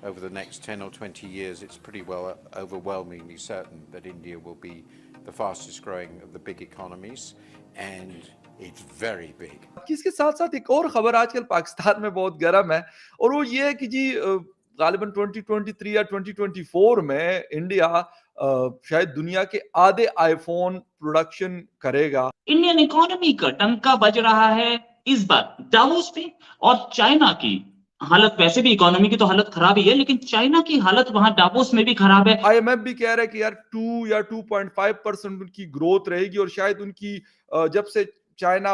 over the next 10 or 20 years, it's pretty well overwhelmingly certain that India will be the fastest growing of the big economies, and it's very big. इसके साथ साथ एक और खबर आजकल पाकिस्तान में बहुत गर्म है, और वो ये है कि जी गालिबन 2023 या 2024 में इंडिया शायद दुनिया के आधे आईफोन प्रोडक्शन करेगा। इंडियन इकोनॉमी का डंका बज रहा है इस बार दावोस पे, और चाइना की हालत, वैसे भी इकोनॉमी की तो हालत खराब ही है, लेकिन चाइना की हालत वहां दावोस में भी खराब है। आईएमएफ भी कह रहा है कि यार 2 या 2.5% उनकी ग्रोथ रहेगी, और शायद उनकी जब से चाइना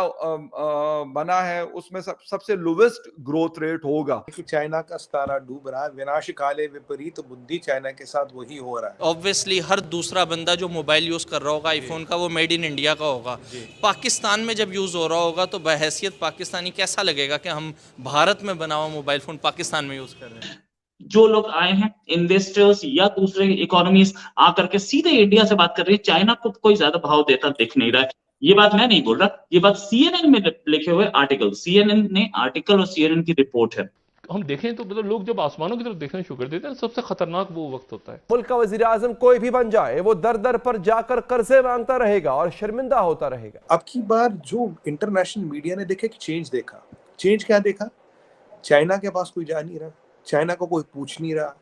बना है उसमें सबसे लोवेस्ट ग्रोथ रेट होगा। कि चाइना का सितारा डूब रहा है, विनाश काले विपरीत बुद्धि चाइना के साथ वही हो रहा है। ऑब्वियसली हर दूसरा बंदा जो मोबाइल यूज़ कर रहा होगा आईफोन का, वो मेड इन इंडिया का होगा। पाकिस्तान में जब यूज़ हो रहा होगा तो बहैसियत पाकिस्तानी कैसा लगेगा कि हम भारत में बना हुआ मोबाइल फ़ोन पाकिस्तान में यूज़ कर रहे हैं। जो लोग आए हैं इन्वेस्टर्स या दूसरे इकोनॉमीज आकर के सीधे इंडिया से बात कर रही है, चाइना को कोई ज्यादा भाव देता दिख नहीं रहा है। ये बात मैं नहीं बोल रहा, ये बात CNN में लिखे हुए आर्टिकल, CNN ने आर्टिकल और CNN की रिपोर्ट है। हम देखें तो मतलब लोग जब आसमानों की तरफ देखना शुरू कर देते हैं, सबसे खतरनाक वो वक्त होता है। मुल्क का वजीर आजम कोई भी बन जाए, वो दर दर पर जाकर कर्जे मांगता रहेगा और शर्मिंदा होता रहेगा। अब की बार जो इंटरनेशनल मीडिया ने देखे कि चेंज देखा, चेंज क्या देखा? चाइना के पास कोई जा नहीं रहा, चाइना को कोई पूछ नहीं रहा।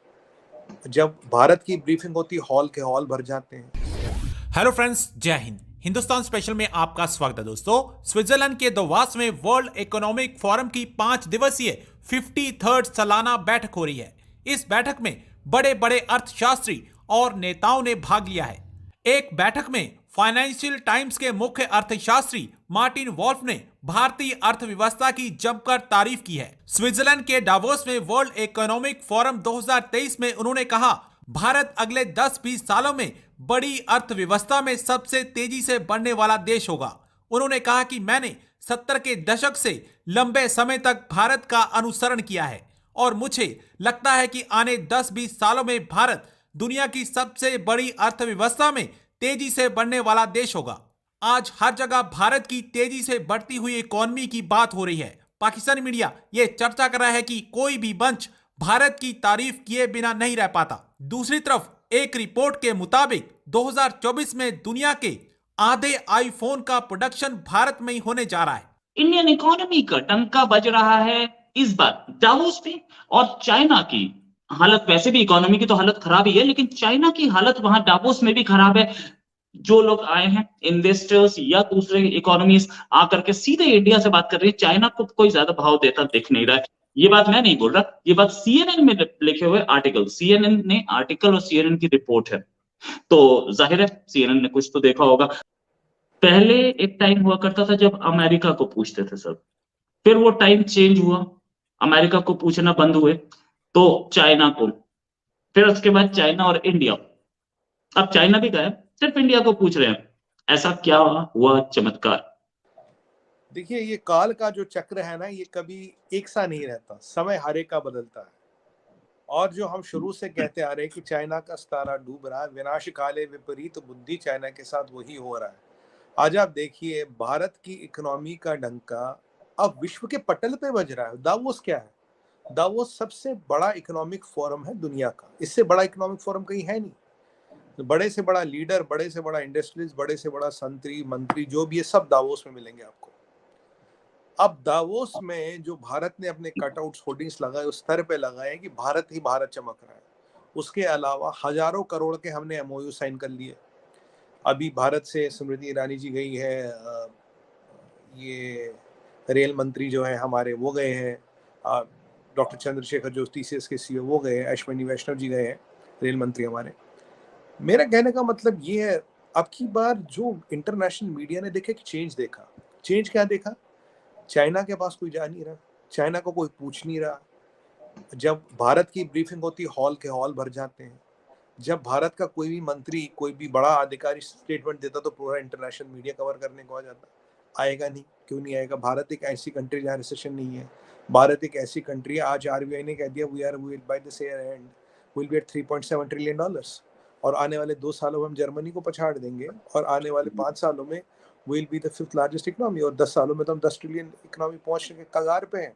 जब भारत की ब्रीफिंग होती, हॉल के हॉल भर जाते हैं। हेलो फ्रेंड्स, जय हिंद। हिंदुस्तान स्पेशल में आपका स्वागत है दोस्तों। स्विट्जरलैंड के दावोस में वर्ल्ड इकोनॉमिक फोरम की 5 दिवसीय 53rd सालाना बैठक हो रही है। इस बैठक में बड़े बड़े अर्थशास्त्री और नेताओं ने भाग लिया है। एक बैठक में फाइनेंशियल टाइम्स के मुख्य अर्थशास्त्री मार्टिन वॉल्फ ने भारतीय अर्थव्यवस्था की जमकर तारीफ की है। स्विट्जरलैंड के दावोस में वर्ल्ड इकोनॉमिक फोरम 2023 में उन्होंने कहा, भारत अगले 10-20 सालों में बड़ी अर्थव्यवस्था में सबसे तेजी से बढ़ने वाला देश होगा। उन्होंने कहा कि मैंने 70 के दशक से लंबे समय तक भारत का अनुसरण किया है और मुझे लगता है कि आने 10-20 सालों में भारत दुनिया की सबसे बड़ी अर्थव्यवस्था में तेजी से बढ़ने वाला देश होगा। आज हर जगह भारत की तेजी से बढ़ती हुई इकोनॉमी की बात हो रही है। पाकिस्तानी मीडिया ये चर्चा कर रहा है कि कोई भी मंच भारत की तारीफ किए बिना नहीं रह पाता। दूसरी तरफ एक रिपोर्ट के मुताबिक 2024 में दुनिया के आधे आईफोन का प्रोडक्शन भारत में ही होने जा रहा है। इंडियन इकोनॉमी का डंका बज रहा है इस बार दावोस पे, और चाइना की हालत, वैसे भी इकोनॉमी की तो हालत खराब ही है, लेकिन चाइना की हालत वहां दावोस में भी खराब है। जो लोग आए हैं इन्वेस्टर्स या दूसरे इकोनॉमीज आकर के सीधे इंडिया से बात कर रही है, चाइना को कोई ज्यादा भाव देता दिख नहीं रहा है। ये बात मैं नहीं बोल रहा, ये बात CNN में लिखे हुए आर्टिकल, CNN ने आर्टिकल और CNN की रिपोर्ट है। तो जाहिर है CNN ने कुछ तो देखा होगा। पहले एक टाइम हुआ करता था जब अमेरिका को पूछते थे सब, फिर वो टाइम चेंज हुआ, अमेरिका को पूछना बंद हुए तो चाइना को, फिर उसके बाद चाइना और इंडिया, अब चाइना भी गया, सिर्फ इंडिया को पूछ रहे हैं। ऐसा क्या हुआ चमत्कार? देखिए, ये काल का जो चक्र है ना, ये कभी एक सा नहीं रहता, समय हर एक का बदलता है। और जो हम शुरू से कहते आ रहे हैं कि चाइना का सितारा डूब रहा है, विनाश काले विपरीत बुद्धि चाइना के साथ वही हो रहा है। आज आप देखिए, भारत की इकोनॉमी का डंका अब विश्व के पटल पे बज रहा है। दावोस क्या है? दावोस सबसे बड़ा इकोनॉमिक फोरम है दुनिया का। इससे बड़ा इकोनॉमिक फोरम कहीं है नहीं। बड़े से बड़ा लीडर, बड़े से बड़ा इंडस्ट्रीज, बड़े से बड़ा संतरी मंत्री जो भी है, सब दावोस में मिलेंगे आपको। अब दावोस में जो भारत ने अपने कटआउट्स, होर्डिंग्स लगाए, उस स्तर पे लगाए कि भारत ही भारत चमक रहा है। उसके अलावा हजारों करोड़ के हमने MOU साइन कर लिए। अभी भारत से स्मृति ईरानी जी गई है, ये रेल मंत्री जो है हमारे वो गए हैं, डॉक्टर चंद्रशेखर जो TCS के CEO वो गए हैं, अश्विनी वैष्णव जी गए हैं, रेल मंत्री हमारे। मेरा कहने का मतलब ये है, अब की बार जो इंटरनेशनल मीडिया ने देखे कि चेंज देखा, चेंज क्या देखा? चाइना के पास कोई जा नहीं रहा, चाइना को कोई पूछ नहीं रहा। जब भारत की ब्रीफिंग होती, हॉल के हॉल भर जाते हैं। जब भारत का कोई भी मंत्री, कोई भी बड़ा अधिकारी स्टेटमेंट देता तो पूरा इंटरनेशनल मीडिया कवर करने को आ जाता। आएगा नहीं, क्यों नहीं आएगा? भारत एक ऐसी कंट्री जहाँ रिसेशन नहीं है। भारत एक ऐसी कंट्री है, आज RBI ने कह दिया we will by this year end will be at $3.7 trillion, और आने वाले 2 सालों में हम जर्मनी को पछाड़ देंगे, और आने वाले 5 सालों में will be the 5th largest economy, और 10 सालों में तो हम 10 ट्रिलियन इकोनॉमी पहुंचने के कगार पे हैं।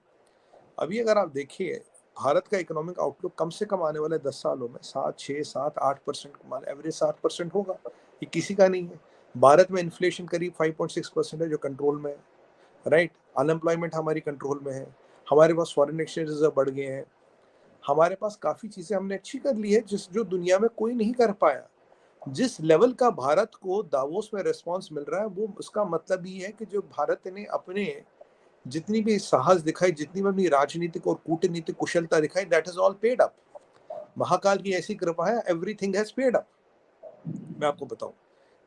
अभी अगर आप देखिए भारत का इकोनॉमिक आउटलुक कम से कम आने वाले 10 सालों में 7, 6, 7, 8% एवरेज 7% होगा। ये किसी का नहीं है। भारत में इन्फ्लेशन करीब 5.6% है जो कंट्रोल में है, राइट। अनएम्प्लॉयमेंट हमारी कंट्रोल में है। हमारे पास फॉरेन एक्सचेंज रिजर्व बढ़ गए हैं। हमारे पास काफ़ी चीज़ें हमने अच्छी कर ली है जो दुनिया में कोई नहीं कर पाया। जिस लेवल का भारत को दावोस में रिस्पॉन्स मिल रहा है वो उसका मतलब ये है कि जो भारत ने अपने जितनी भी साहस दिखाई, जितनी भी अपनी राजनीतिक और कूटनीतिक कुशलता दिखाई, that is all paid up. Mahakal की ऐसी कृपा है, एवरीथिंग हैज पेड अप। मैं आपको बताऊं,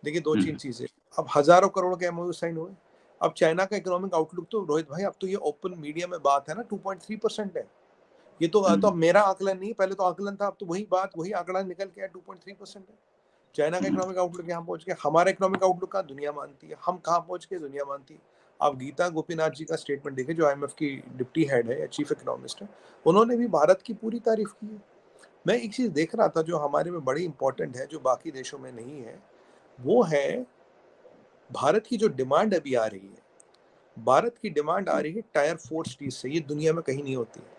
देखिए 2-3 चीजें। अब हजारों करोड़ के एमओयू साइन हुए। अब चाइना का इकोनॉमिक आउटलुक तो रोहित भाई अब तो ये ओपन मीडिया में बात है ना, 2.3% है। ये तो मेरा आकलन नहीं, पहले तो आकलन था, अब तो वही आंकड़ा निकल के 2.3% है। चाइना का इकोनॉमिक आउटलुक यहाँ पहुंच गया। हमारा इकोनॉमिक आउटलुक का दुनिया मानती है। हम कहाँ पहुंच गए, दुनिया मानती है। आप गीता गोपीनाथ जी का स्टेटमेंट देखें, जो आईएमएफ की डिप्टी हेड है या चीफ इकोनॉमिस्ट है, उन्होंने भी भारत की पूरी तारीफ की है। मैं एक चीज देख रहा था जो हमारे में बड़ी इंपॉर्टेंट है, जो बाकी देशों में नहीं है, वो है भारत की जो डिमांड अभी आ रही है। भारत की डिमांड आ रही है टायर 4 सिटीज से। ये दुनिया में कहीं नहीं होती है।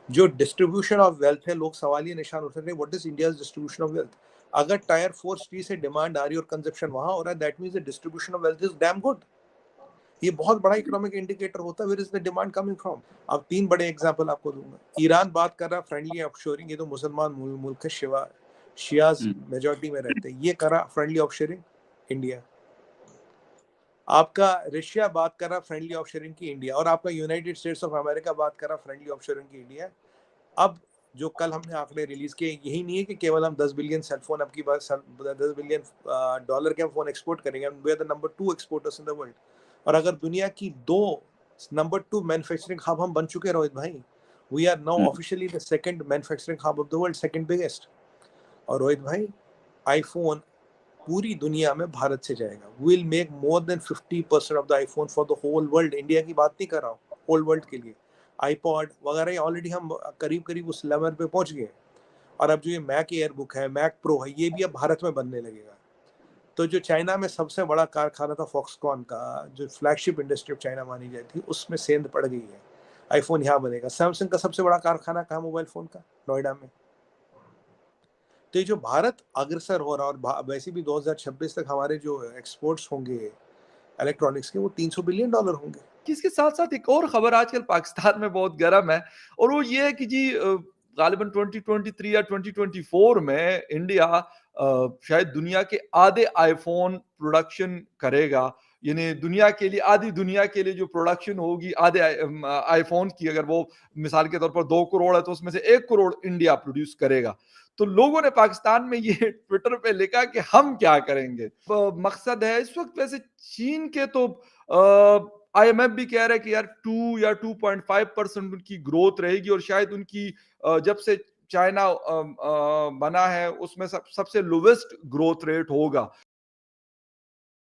जो डिस्ट्रीब्यूशन ऑफ वेल्थ है, लोग सवाल ये निशान उठा रहे हैं, what is India's distribution of wealth. अगर टायर 4 सिटी से डिमांड आ रही है और कंजप्शन वहां हो रहा है, that means the distribution of wealth is damn good. ये बहुत बड़ा इकोनॉमिक इंडिकेटर होता है, where is the demand coming from. अब 3 बड़े एग्जांपल आपको दूंगा। ईरान बात कर रहा फ्रेंडली ऑफशोरिंग, ये तो मुसलमान मुल्क है, शियाज मेजॉरिटी में रहते हैं, ये करा फ्रेंडली ऑफशोरिंग इंडिया। आपका रशिया बात कर रहा फ्रेंडली ऑफशोरिंग की इंडिया, और आपका यूनाइटेड स्टेट्स ऑफ अमेरिका बात कर रहा फ्रेंडली ऑफशोरिंग की इंडिया। अब जो कल हमने आंकड़े रिलीज किए, यही नहीं है कि केवल हम 10 बिलियन सेलफोन, अब की बात 10 बिलियन डॉलर के हम फोन एक्सपोर्ट करेंगे। We are the number 2 exporters in the world. और अगर दुनिया की 2 नंबर 2 मैन्युफैक्चरिंग हब हम बन चुके हैं रोहित भाई। We are now officially the second manufacturing hub of the world, second biggest. और रोहित भाई, आईफोन पूरी दुनिया में भारत से जाएगा। Will make more than 50% of the iPhone for the whole world. India की बात नहीं कर रहा हूँ, होल वर्ल्ड के लिए। आईपॉड वगैरह ऑलरेडी हम करीब उस लेवल पे पहुंच गए। और अब जो ये मैक एयर बुक है, मैक प्रो है, ये भी अब भारत में बनने लगेगा। तो जो चाइना में सबसे बड़ा कारखाना था फॉक्सकॉन का, जो फ्लैगशिप इंडस्ट्री ऑफ चाइना मानी जाती थी, उसमें सेंध पड़ गई है। आईफोन यहाँ बनेगा। सैमसंग का सबसे बड़ा कारखाना कहाँ मोबाइल फोन का, नोएडा में। तो ये जो भारत अग्रसर हो रहा है, और वैसे भी 2026 तक हमारे जो एक्सपोर्ट्स होंगे इलेक्ट्रॉनिक्स के, वो $300 बिलियन होंगे। इसके साथ साथ एक और खबर आजकल पाकिस्तान में बहुत गर्म है, और वो ये है कि जी गालिबन 2023 या 2024 में इंडिया शायद दुनिया के आधे आईफोन प्रोडक्शन करेगा। यानी दुनिया के लिए, आधी दुनिया के लिए जो प्रोडक्शन होगी आधे आईफोन की, अगर वो मिसाल के तौर पर 2 करोड़ है तो उसमें से 1 करोड़ इंडिया प्रोड्यूस करेगा। तो लोगों ने पाकिस्तान में ये ट्विटर पे लिखा कि हम क्या करेंगे। मकसद है इस वक्त, वैसे चीन के तो आईएमएफ भी कह रहा है कि यार 2 या 2.5% उनकी ग्रोथ रहेगी, और शायद उनकी जब से चाइना बना है उसमें सबसे लोवेस्ट ग्रोथ रेट होगा।